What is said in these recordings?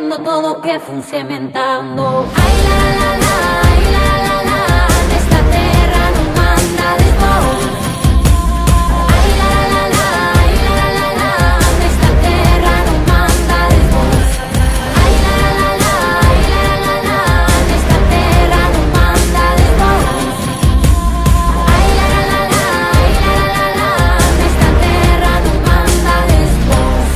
facendo todo o que fun sementando. Ai la la la, ai la la la, nesta terra non mandades vos. Ai la la la, ai la la la, nesta terra non mandades vos. Ai la la la, ai la la la, nesta terra non mandades vos. Ai la la la, ai la la la, nesta terra non mandades vos.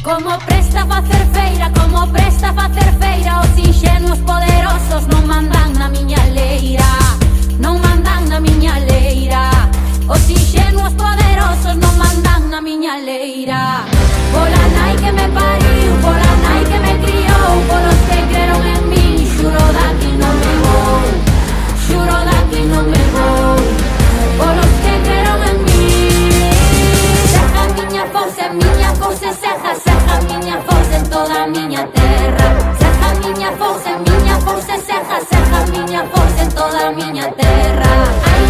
Como presta facer feira, como presta facer feira, os inxenuos poderosos non mandan na miña leira, non mandan na miña leira. Os inxenuos poderosos non mandan na miña leira. Pola nai que me pariu, pola nai que me criou, polos que creron en min, xuro daqui non me vou, xuro daqui non me vou. Polos que creron en min, seja miña forza, seja miña forza en toda a miña terra. Seja miña forza, seja miña forza en toda a miña terra. Ai